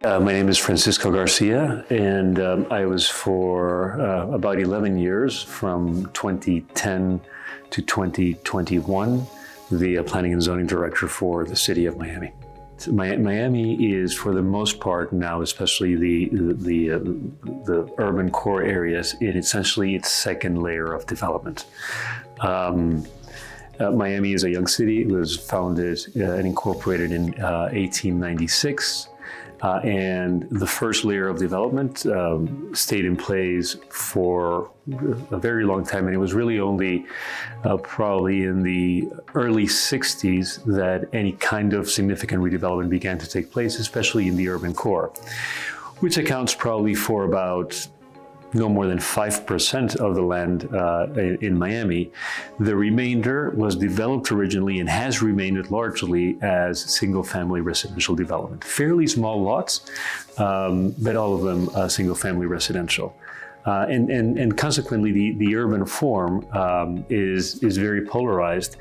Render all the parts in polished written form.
My name is Francisco Garcia, and I was for about 11 years, from 2010 to 2021, the Planning and Zoning Director for the City of Miami. Miami is, for the most part now, especially the urban core areas, in essentially its second layer of development. Miami is a young city. It was founded and incorporated in 1896. And the first layer of development stayed in place for a very long time. And it was really only probably in the early 60s that any kind of significant redevelopment began to take place, especially in the urban core, which accounts probably for about no more than 5% of the land in Miami. The remainder was developed originally and has remained largely as single-family residential development. Fairly small lots, but all of them single-family residential. And consequently, the urban form is very polarized.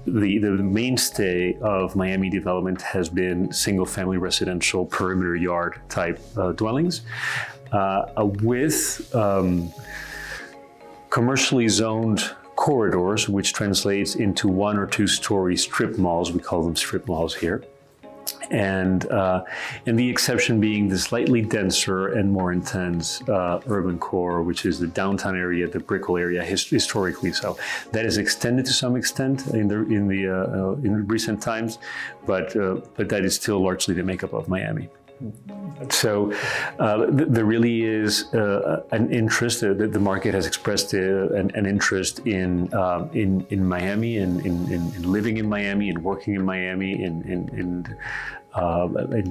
The mainstay of Miami development has been single-family residential perimeter yard type dwellings, with commercially zoned corridors, which translates into 1 or 2 story strip malls. We call them strip malls here. And the exception being the slightly denser and more intense urban core, which is the downtown area, the Brickell area, historically. So that is extended to some extent in recent times, but that is still largely the makeup of Miami. So there really is an interest. The market has expressed an interest in Miami, and in living in Miami, and working in Miami, and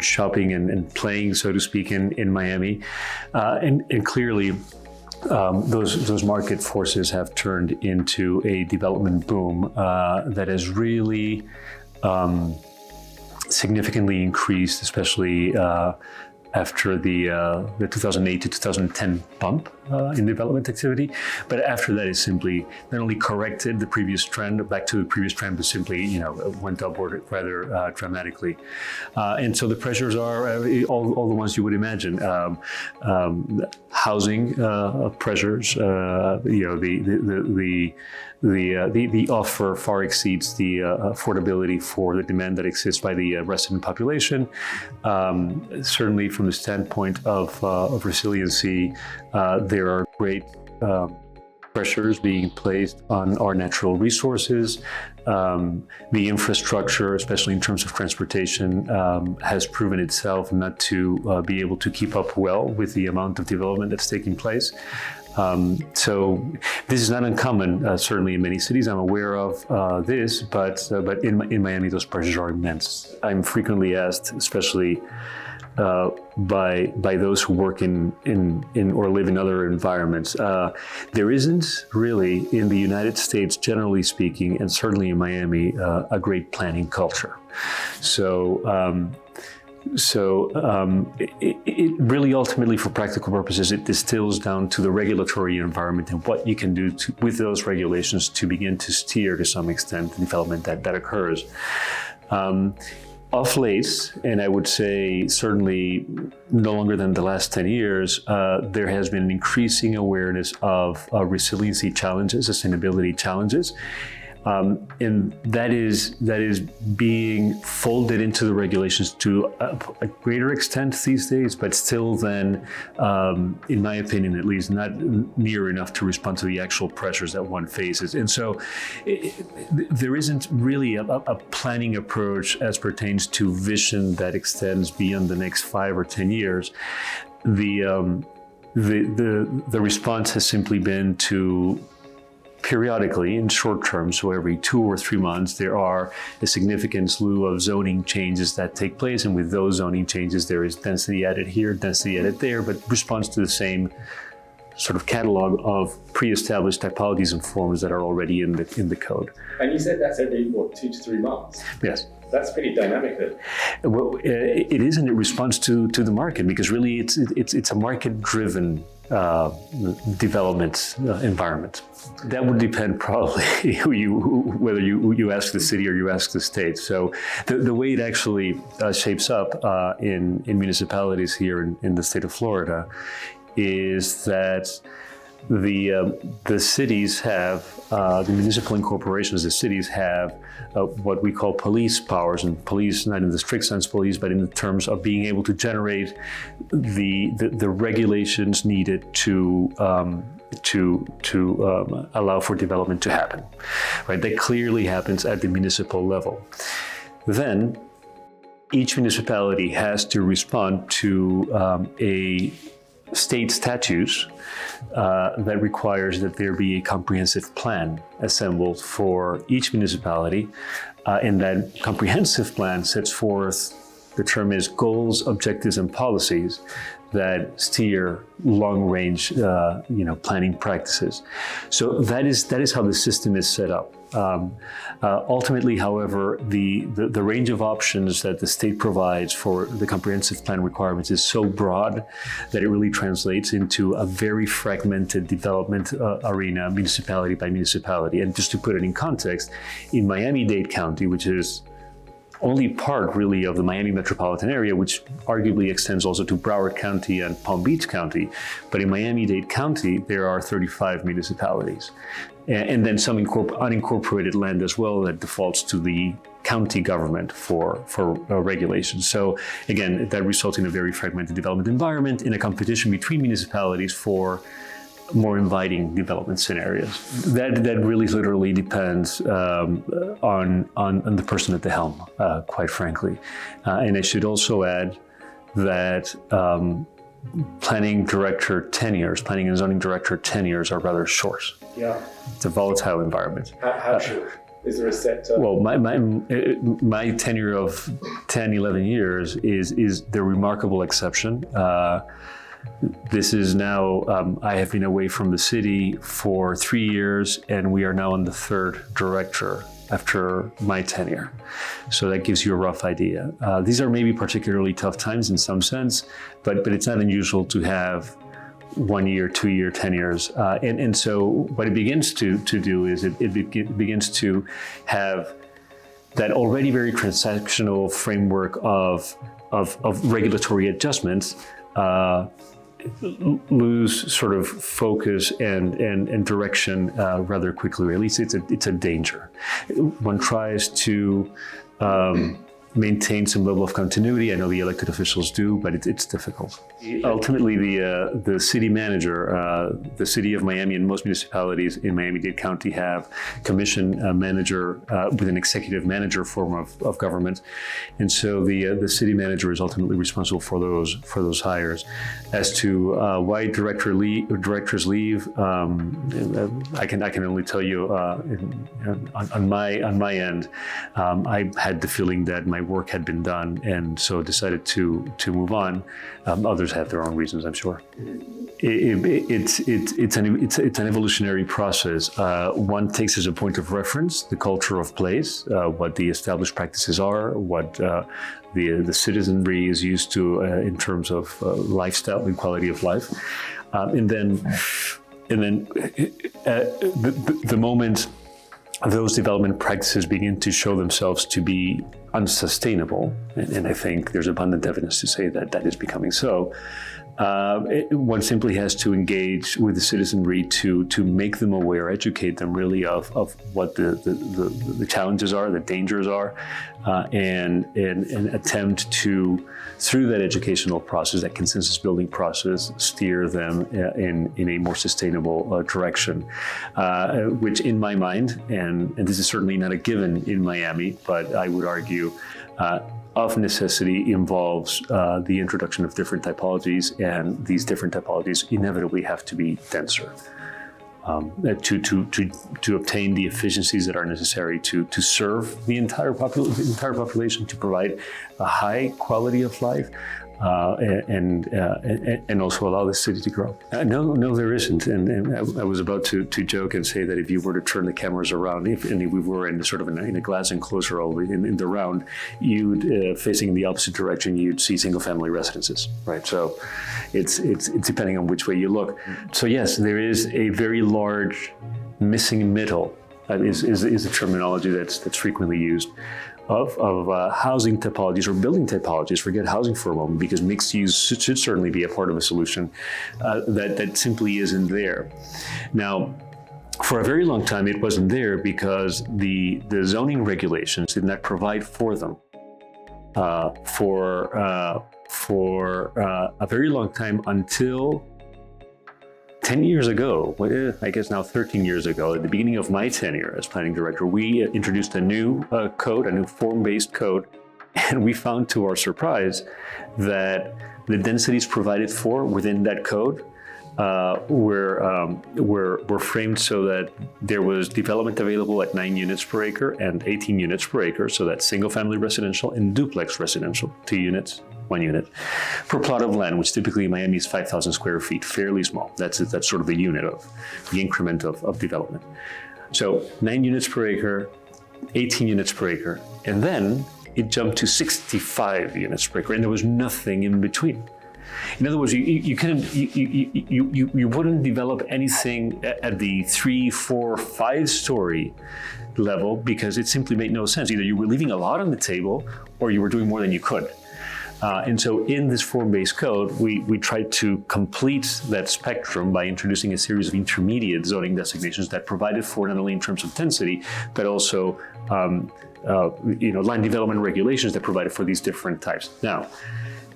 shopping and playing, so to speak, in Miami, and clearly. Those market forces have turned into a development boom that has really significantly increased, especially after the 2008 to 2010 bump in development activity. But after that, it simply not only corrected the previous trend, back to the previous trend, but simply went upward rather dramatically. And so the pressures are all the ones you would imagine. Housing pressures, the offer far exceeds the affordability for the demand that exists by the resident population. Certainly, from the standpoint of resiliency, there are great pressures being placed on our natural resources. The infrastructure, especially in terms of transportation, has proven itself not to be able to keep up well with the amount of development that's taking place. So this is not uncommon, certainly in many cities. I'm aware of this, but in Miami, those pressures are immense. I'm frequently asked, especially by those who work in or live in other environments. There isn't really, in the United States, generally speaking, and certainly in Miami, a great planning culture. So it really ultimately, for practical purposes, it distills down to the regulatory environment and what you can do with those regulations to begin to steer, to some extent, the development that occurs. Off late, and I would say certainly no longer than the last 10 years, there has been an increasing awareness of resiliency challenges, sustainability challenges. And that is being folded into the regulations to a greater extent these days, but still then, in my opinion at least, not near enough to respond to the actual pressures that one faces. And so there isn't really a planning approach as pertains to vision that extends beyond the next 5 or 10 years. The response has simply been to periodically, in short term, so every 2 or 3 months, there are a significant slew of zoning changes that take place. And with those zoning changes, there is density added here, density added there, but responds to the same sort of catalog of pre-established typologies and forms that are already in the code. And you said that's every, 2 to 3 months? Yes. That's pretty dynamic then. Well, it is in response to the market, because really it's a market-driven development environment. That would depend probably whether you ask the city or you ask the state. So the way it actually shapes up in municipalities here in the state of Florida is that the cities have, the municipal incorporations, the cities have what we call police powers, and police not in the strict sense police, but in the terms of being able to generate the regulations needed to allow for development to happen. Right, that clearly happens at the municipal level. Then each municipality has to respond to a state statutes that requires that there be a comprehensive plan assembled for each municipality, and that comprehensive plan sets forth, the term is goals, objectives, and policies that steer long-range, planning practices. So that is how the system is set up. Ultimately, however, the range of options that the state provides for the comprehensive plan requirements is so broad that it really translates into a very fragmented development arena, municipality by municipality. And just to put it in context, in Miami-Dade County, which is only part really of the Miami metropolitan area, which arguably extends also to Broward County and Palm Beach County. But in Miami-Dade County, there are 35 municipalities. And then some unincorporated land as well that defaults to the county government for regulation. So again, that results in a very fragmented development environment in a competition between municipalities for more inviting development scenarios. That really literally depends on the person at the helm, quite frankly. And I should also add that planning and zoning director tenures are rather short. Yeah. It's a volatile environment. How short? Is there a set? Well, my tenure of 10, 11 years is the remarkable exception. This is now, I have been away from the city for 3 years, and we are now on the third director after my tenure. So that gives you a rough idea. These are maybe particularly tough times in some sense, but it's not unusual to have 1 year, 2 year tenures. And so what it begins to do is it begins to have that already very transactional framework of regulatory adjustments lose sort of focus and direction rather quickly. Or at least it's a danger. One tries to maintain some level of continuity. I know the elected officials do, but it's difficult. Ultimately, the city manager, the city of Miami and most municipalities in Miami-Dade County have commission manager with an executive manager form of government, and so the city manager is ultimately responsible for those hires. As to why directors leave, I can only tell you on my end, I had the feeling that my work had been done, and so decided to move on. Others have their own reasons, I'm sure. It's an evolutionary process. One takes as a point of reference the culture of place, what the established practices are, what the citizenry is used to in terms of lifestyle and quality of life, and then the moment those development practices begin to show themselves to be unsustainable, and I think there's abundant evidence to say that is becoming so, one simply has to engage with the citizenry to make them aware, educate them really of what the challenges are, the dangers are, and attempt to, through that educational process, that consensus building process, steer them in a more sustainable direction, which in my mind, and this is certainly not a given in Miami, but I would argue of necessity involves the introduction of different typologies, and these different typologies inevitably have to be denser to obtain the efficiencies that are necessary to serve the entire population, to provide a high quality of life. and also allow the city to grow. No, there isn't. And I was about to joke and say that if you were to turn the cameras around, if we were in sort of in a glass enclosure all in the round, you'd facing in the opposite direction, you'd see single-family residences, right? So it's depending on which way you look. So yes, there is a very large missing middle. Is the terminology that's frequently used of housing typologies or building typologies. Forget housing for a moment, because mixed use should certainly be a part of a solution that simply isn't there. Now, for a very long time, it wasn't there because the zoning regulations did not provide for them. For a very long time, until 10 years ago, I guess now 13 years ago, at the beginning of my tenure as planning director, we introduced a new code, a new form-based code, and we found to our surprise that the densities provided for within that code were framed so that there was development available at 9 units per acre and 18 units per acre, so that's single-family residential and duplex residential, 2 units, 1 unit per plot of land, which typically in Miami is 5,000 square feet, fairly small. That's sort of the unit of the increment of development. So 9 units per acre, 18 units per acre, and then it jumped to 65 units per acre, and there was nothing in between. In other words, you wouldn't develop anything at the 3, 4, 5-story level because it simply made no sense. Either you were leaving a lot on the table or you were doing more than you could. And so in this form-based code, we tried to complete that spectrum by introducing a series of intermediate zoning designations that provided for not only in terms of density, but also land development regulations that provided for these different types. Now,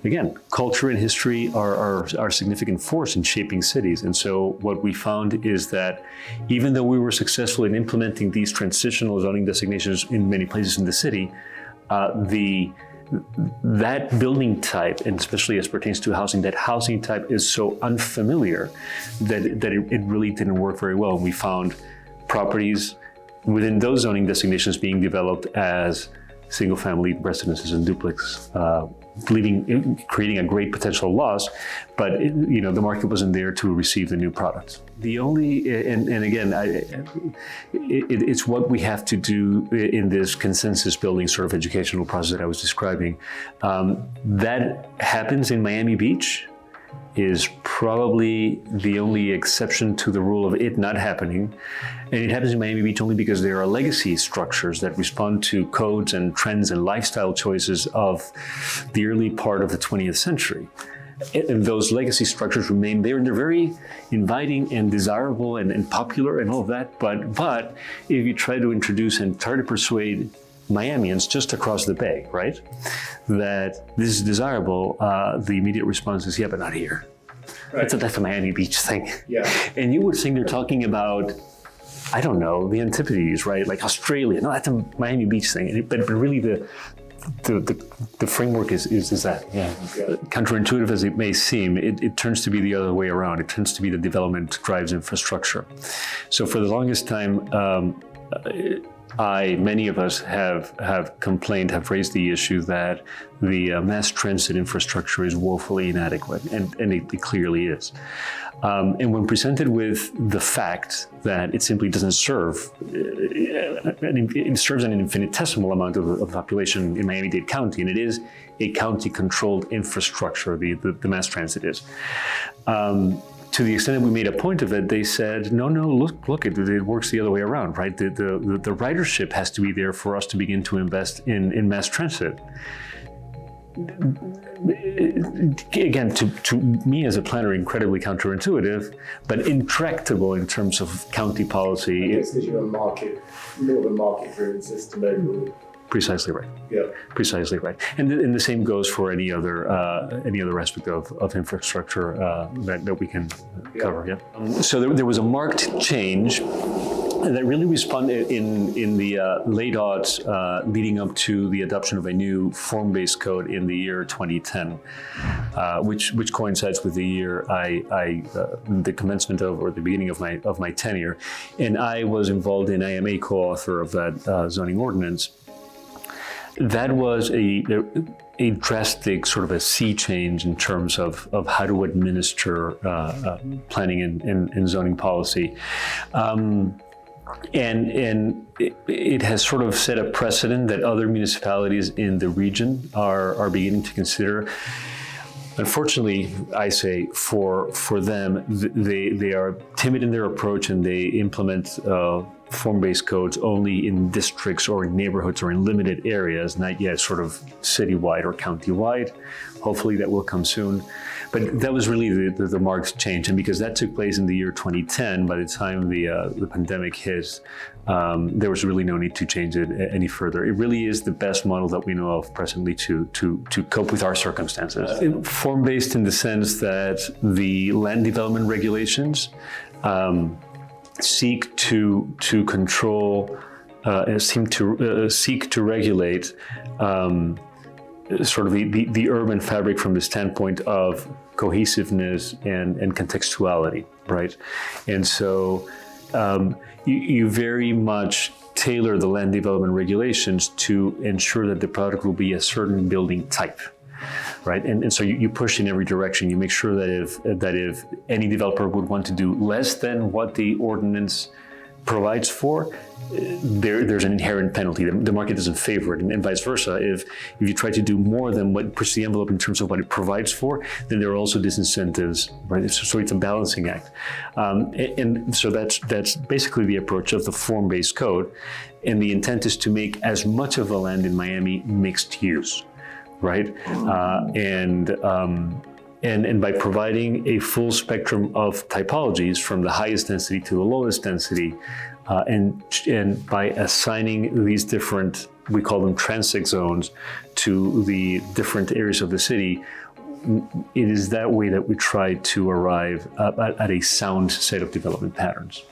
again, culture and history are significant force in shaping cities. And so what we found is that even though we were successful in implementing these transitional zoning designations in many places in the city, that building type, and especially as pertains to housing, that housing type is so unfamiliar that it really didn't work very well. And we found properties within those zoning designations being developed as single-family residences and duplex, creating a great potential loss, but the market wasn't there to receive the new products. The only, and again, it's what we have to do in this consensus building sort of educational process that I was describing. That happens in Miami Beach is probably the only exception to the rule of it not happening. And it happens in Miami Beach only because there are legacy structures that respond to codes and trends and lifestyle choices of the early part of the 20th century. And those legacy structures remain there, and they're very inviting and desirable and popular and all of that. But if you try to introduce and try to persuade Miamians just across the bay, right, that this is desirable, the immediate response is, yeah, but not here. Right. That's a Miami Beach thing. Yeah. And you would think they're talking about, I don't know, the Antipodes, right? Like Australia. No, that's a Miami Beach thing. But really the framework is that. Yeah. Counterintuitive as it may seem, it turns to be the other way around. It tends to be the development drives infrastructure. So for the longest time, many of us have raised the issue that the mass transit infrastructure is woefully inadequate, and it clearly is. And when presented with the fact that it simply doesn't serve, it serves an infinitesimal amount of the population in Miami-Dade County, and it is a county-controlled infrastructure, the mass transit is. To the extent that we made a point of it, they said, no, look, it works the other way around, right? The ridership has to be there for us to begin to invest in mass transit. Again, to me as a planner, incredibly counterintuitive, but intractable in terms of county policy. It's because you're more of a market-driven system overall. Precisely right. Yeah. Precisely right. And the same goes for any other aspect of infrastructure that we can cover. Yeah. So there was a marked change that really responded in the late aughts, leading up to the adoption of a new form-based code in the year 2010, which coincides with the year the commencement of, or the beginning of my tenure, and I was involved in. I am a co-author of that zoning ordinance. That was a drastic sort of a sea change in terms of how to administer planning and zoning policy. And it has sort of set a precedent that other municipalities in the region are beginning to consider. Unfortunately, I say for them, they are timid in their approach, and they implement form-based codes only in districts or in neighborhoods or in limited areas, not yet sort of citywide or countywide. Hopefully that will come soon. But that was really the marked change. And because that took place in the year 2010, by the time the pandemic hit, there was really no need to change it any further. It really is the best model that we know of presently to cope with our circumstances. Form-based in the sense that the land development regulations seek to control, seek to regulate sort of the urban fabric from the standpoint of cohesiveness and contextuality, right? And so you very much tailor the land development regulations to ensure that the product will be a certain building type, right? And so you push in every direction. You make sure that if any developer would want to do less than what the ordinance provides for, there's an inherent penalty. The market doesn't favor it, and vice versa. If you try to do more than what pushes the envelope in terms of what it provides for, then there are also disincentives, right? So it's a balancing act, and so that's basically the approach of the form-based code, and the intent is to make as much of the land in Miami mixed use, right? And by providing a full spectrum of typologies from the highest density to the lowest density, and by assigning these different, we call them transect zones, to the different areas of the city, it is that way that we try to arrive at a sound set of development patterns.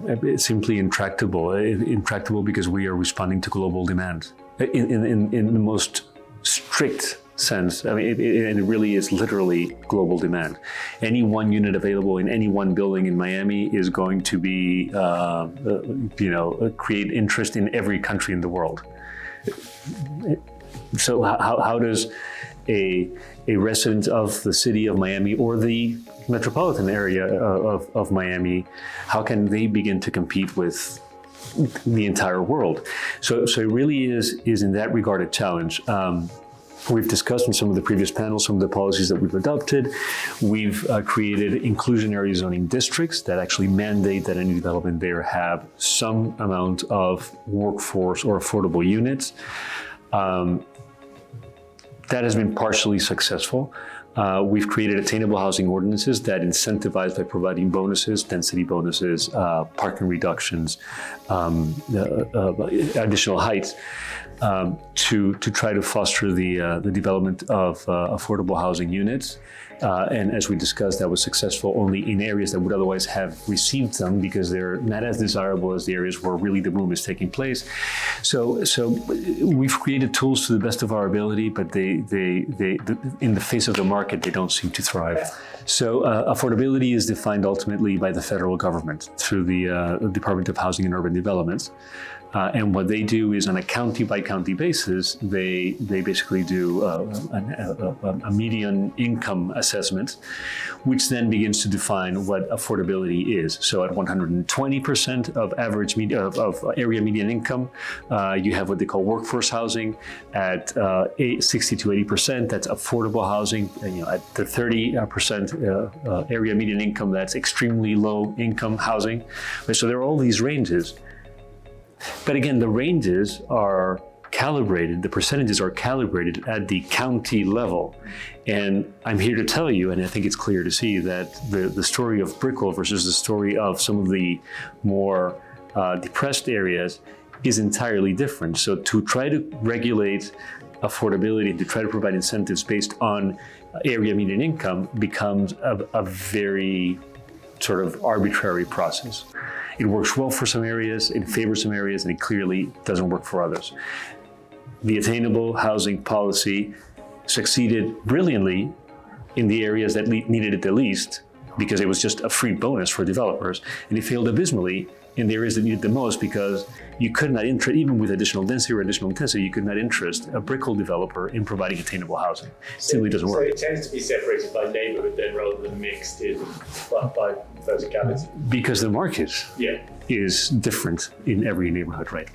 It's simply intractable because we are responding to global demand in the most strict sense. I mean, it really is literally global demand. Any one unit available in any one building in Miami is going to be, create interest in every country in the world. So how does a resident of the city of Miami or the metropolitan area of Miami, how can they begin to compete with the entire world? So it really is in that regard a challenge. We've discussed in some of the previous panels some of the policies that we've adopted. We've created inclusionary zoning districts that actually mandate that any development there have some amount of workforce or affordable units. That has been partially successful. We've created attainable housing ordinances that incentivize by providing bonuses, density bonuses, parking reductions, additional heights, to try to foster the development of affordable housing units. And as we discussed, that was successful only in areas that would otherwise have received them because they're not as desirable as the areas where really the boom is taking place. So we've created tools to the best of our ability, but they in the face of the market, they don't seem to thrive. So affordability is defined ultimately by the federal government through the Department of Housing and Urban Development. And what they do is on a county-by-county basis, they basically do a median income assessment, which then begins to define what affordability is. So at 120% of average of area median income, you have what they call workforce housing. At 60 to 80%, that's affordable housing. At the 30% area median income, that's extremely low income housing. So there are all these ranges. But again, the ranges are calibrated, the percentages are calibrated at the county level. And I'm here to tell you, and I think it's clear to see, that the story of Brickell versus the story of some of the more depressed areas is entirely different. So to try to regulate affordability, to try to provide incentives based on area median income becomes a very sort of arbitrary process. It works well for some areas, it favors some areas, and it clearly doesn't work for others. The attainable housing policy succeeded brilliantly in the areas that needed it the least, because it was just a free bonus for developers, and it failed abysmally in the areas that need it the most, because you could not interest, even with additional density or additional intensity, you could not interest a brickle developer in providing attainable housing. It simply doesn't work. So it tends to be separated by neighbourhood then rather than mixed in by verticality. Because the market is different in every neighborhood, right?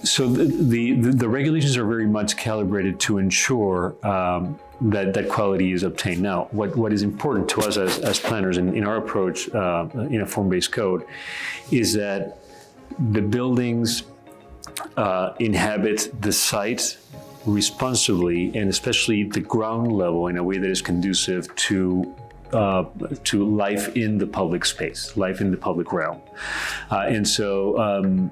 So the regulations are very much calibrated to ensure that quality is obtained. Now, what is important to us as planners in our approach in a form-based code is that the buildings inhabit the site responsibly, and especially the ground level, in a way that is conducive to life in the public space, life in the public realm. And so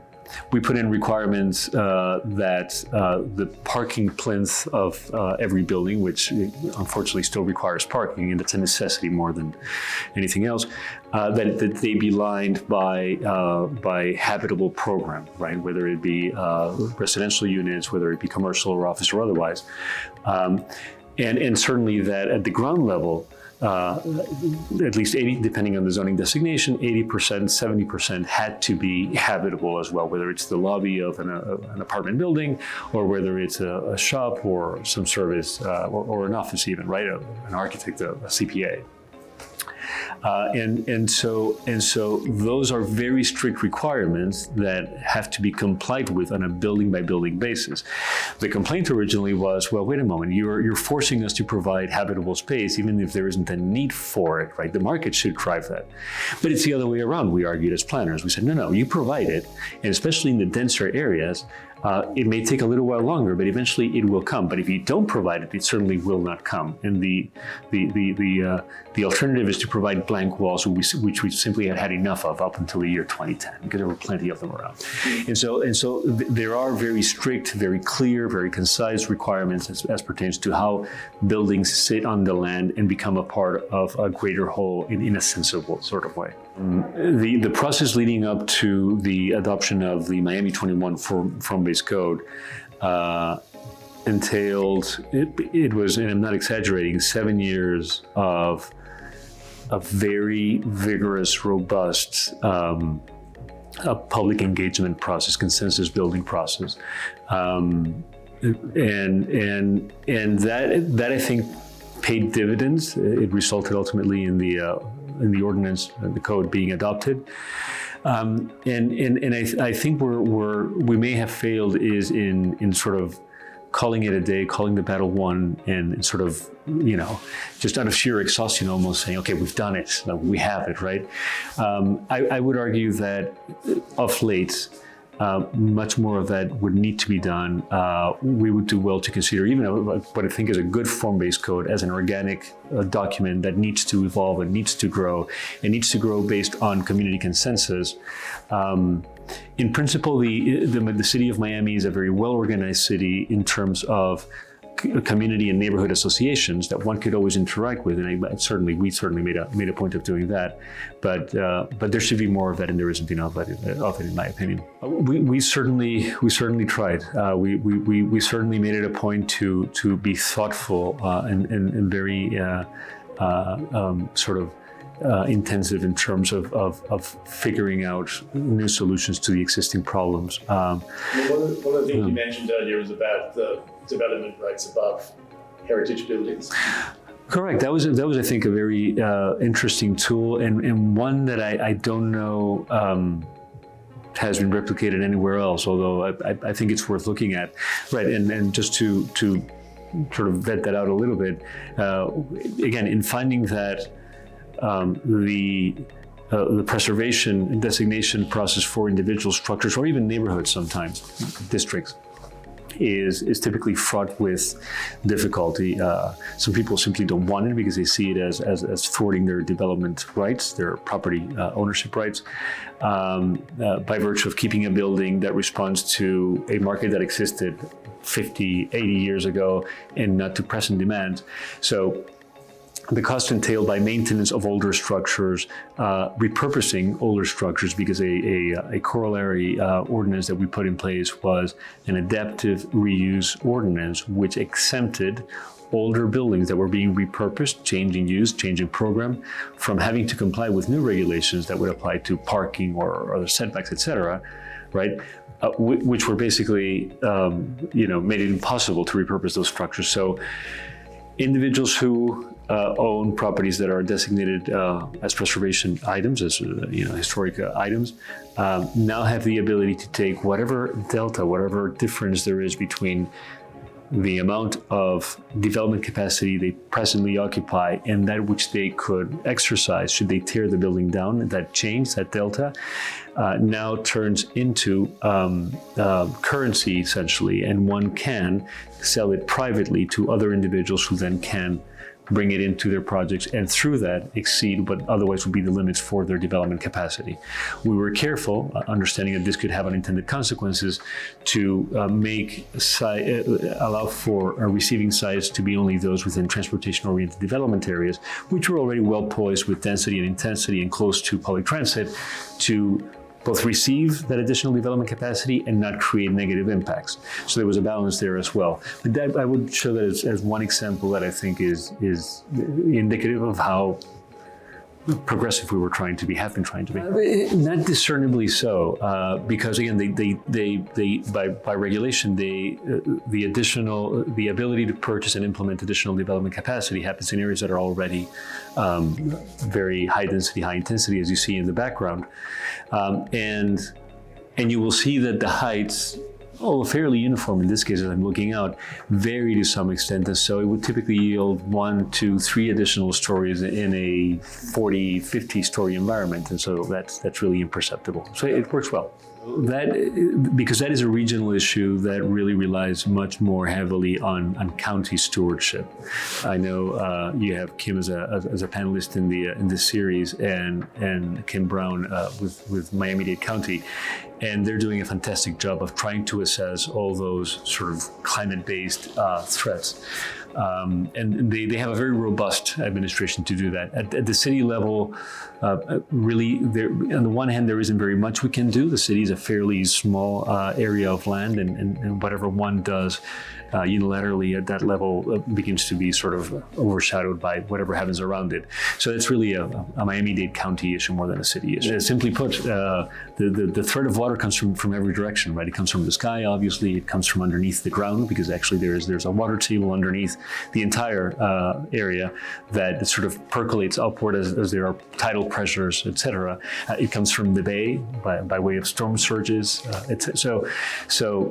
we put in requirements that the parking plinth of every building, which unfortunately still requires parking, and it's a necessity more than anything else, that they be lined by habitable program, right? Whether it be residential units, whether it be commercial or office or otherwise. And certainly that at the ground level, at least 80, depending on the zoning designation, 80%, 70% had to be habitable as well, whether it's the lobby of an apartment building, or whether it's a shop or some service, or an office even, right? An architect, a CPA. And so those are very strict requirements that have to be complied with on a building by building basis. The complaint originally was, well, wait a moment, you're forcing us to provide habitable space even if there isn't a need for it, right? The market should drive that. But it's the other way around, we argued as planners. We said, no, you provide it, and especially in the denser areas, it may take a little while longer, but eventually it will come. But if you don't provide it, it certainly will not come. And the alternative is to provide blank walls, which we simply had enough of up until the year 2010, because there were plenty of them around. And so there are very strict, very clear, very concise requirements as pertains to how buildings sit on the land and become a part of a greater whole in a sensible sort of way. The process leading up to the adoption of the Miami 21 form-based code entailed, it was, and I'm not exaggerating, 7 years of a very vigorous, robust public engagement process, consensus building process, and that I think paid dividends. It resulted ultimately in the ordinance, the code being adopted. And I think we may have failed is in sort of calling it a day, calling the battle won, and sort of, just out of sheer exhaustion, almost saying, okay, we've done it, we have it, right? I would argue that of late, much more of that would need to be done. We would do well to consider even what I think is a good form-based code as an organic document that needs to evolve and needs to grow. It needs to grow based on community consensus. In principle, the city of Miami is a very well-organized city in terms of community and neighborhood associations that one could always interact with, and we certainly made a point of doing that. But there should be more of that, and there isn't enough of it, in my opinion. We certainly tried. We certainly made it a point to be thoughtful and very sort of intensive in terms of figuring out new solutions to the existing problems. One of the things you mentioned earlier was about the development rights above heritage buildings. Correct. That was I think a very interesting tool, and one that I don't know has been replicated anywhere else, although I think it's worth looking at. Right, and just to sort of vet that out a little bit, again, in finding that the preservation and designation process for individual structures, or even neighborhoods sometimes, districts, is typically fraught with difficulty. Some people simply don't want it because they see it as thwarting their development rights, their property ownership rights, by virtue of keeping a building that responds to a market that existed 50, 80 years ago and not to present demand. So the cost entailed by maintenance of older structures, repurposing older structures, because a corollary ordinance that we put in place was an adaptive reuse ordinance, which exempted older buildings that were being repurposed, changing use, changing program, from having to comply with new regulations that would apply to parking or other setbacks, et cetera, right? Which were basically, made it impossible to repurpose those structures. So individuals who own properties that are designated as preservation items, as historic items, now have the ability to take whatever delta, whatever difference there is between the amount of development capacity they presently occupy and that which they could exercise should they tear the building down. That change, that delta, now turns into currency, essentially, and one can sell it privately to other individuals who then can bring it into their projects, and through that exceed what otherwise would be the limits for their development capacity. We were careful, understanding that this could have unintended consequences, to allow for receiving sites to be only those within transportation-oriented development areas, which were already well poised with density and intensity and close to public transit, to both receive that additional development capacity and not create negative impacts. So there was a balance there as well. But that, I would show that as one example that I think is indicative of how progressive we were trying to be, have been trying to be. Not discernibly so, because again, they by regulation, the ability to purchase and implement additional development capacity happens in areas that are already very high density, high intensity, as you see in the background, and you will see that the heights, fairly uniform in this case as I'm looking out, vary to some extent. And so it would typically yield 1, 2, 3 additional stories in a 40, 50 story environment. And so that's really imperceptible. So it works well. Because that is a regional issue that really relies much more heavily on county stewardship. I know you have Kim as a panelist in this series, and Kim Brown with Miami-Dade County, and they're doing a fantastic job of trying to assess all those sort of climate-based threats. And they have a very robust administration to do that. At the city level, really, on the one hand, there isn't very much we can do. The city is a fairly small area of land, and whatever one does unilaterally at that level begins to be sort of overshadowed by whatever happens around it. So it's really a Miami-Dade County issue more than a city issue. Simply put, the threat of water comes from every direction, right? It comes from the sky, obviously. It comes from underneath the ground, because actually there's a water table underneath the entire area that sort of percolates upward as there are tidal pressures, etc. It comes from the bay by way of storm surges. So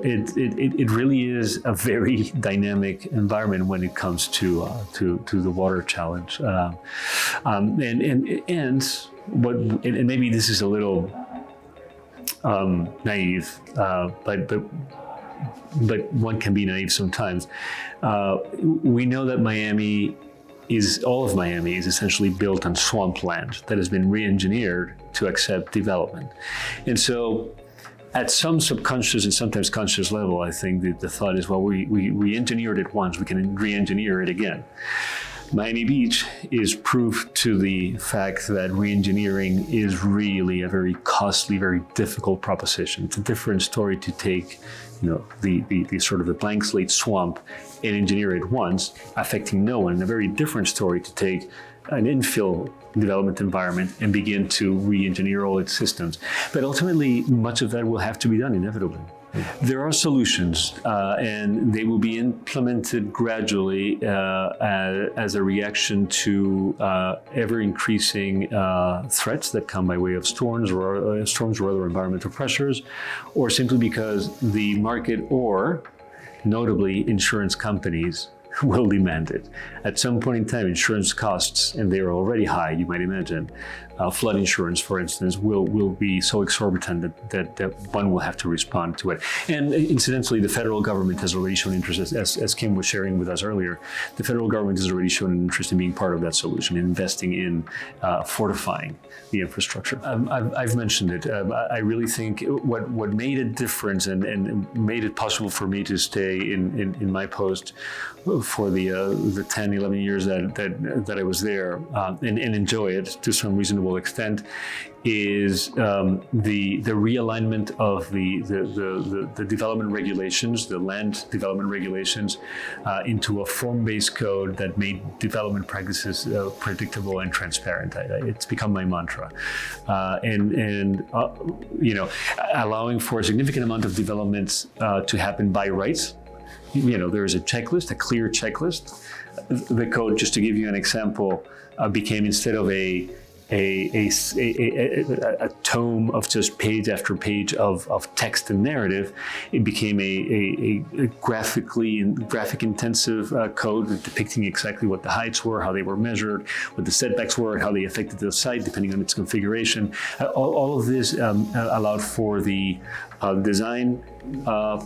it really is a very dynamic environment when it comes to the water challenge. And maybe this is a little naive, but one can be naive sometimes. We know that all of Miami is essentially built on swampland that has been re-engineered to accept development. And so at some subconscious and sometimes conscious level, I think the thought is, well, we engineered it once, we can re-engineer it again. Miami Beach is proof to the fact that re-engineering is really a very costly, very difficult proposition. It's a different story to take, the sort of the blank slate swamp and engineer it once, affecting no one. And a very different story to take an infill development environment and begin to re-engineer all its systems. But ultimately, much of that will have to be done inevitably. There are solutions, and they will be implemented gradually as a reaction to ever-increasing threats that come by way of storms or other environmental pressures, or simply because the market, or notably insurance companies, will demand it. At some point in time, insurance costs, and they are already high, you might imagine, flood insurance, for instance, will be so exorbitant that one will have to respond to it. And incidentally, the federal government has already shown interest, as Kim was sharing with us earlier. The federal government has already shown an interest in being part of that solution, investing in fortifying the infrastructure. I've mentioned it. I really think what made a difference and made it possible for me to stay in my post for the 10, 11 years that I was there and enjoy it to some reasonable extent is the realignment of the development regulations, the land development regulations, into a form-based code that made development practices predictable and transparent. It's become my mantra, and allowing for a significant amount of developments to happen by rights. There is a checklist, a clear checklist. The code, just to give you an example, became, instead of a tome of just page after page of text and narrative, it became a graphic intensive code depicting exactly what the heights were, how they were measured, what the setbacks were, how they affected the site depending on its configuration. All of this allowed for the design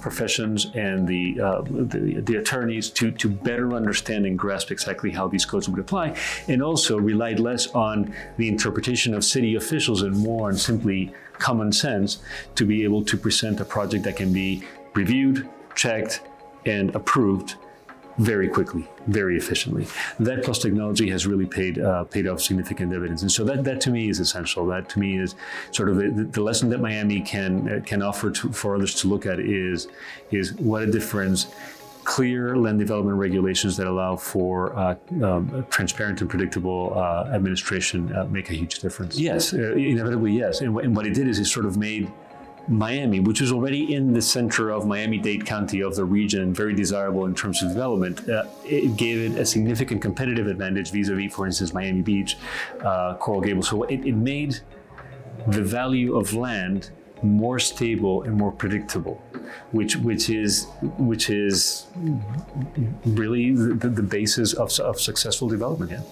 professions and the attorneys to better understand and grasp exactly how these codes would apply, and also relied less on the interpretation of city officials and more on simply common sense to be able to present a project that can be reviewed, checked, and approved very quickly, very efficiently. That plus technology has really paid off significant dividends, and so that to me is essential. That to me is sort of the lesson that Miami can offer for others to look at is what a difference clear land development regulations that allow for transparent and predictable administration make a huge difference. Yes, inevitably yes, and what it did is it sort of made Miami, which was already in the center of Miami-Dade County, of the region, very desirable in terms of development. It gave it a significant competitive advantage vis-a-vis, for instance, Miami Beach, Coral Gables. So it made the value of land more stable and more predictable, which is really the basis of successful development. Yeah.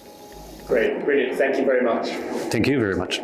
Great, brilliant. Thank you very much. Thank you very much.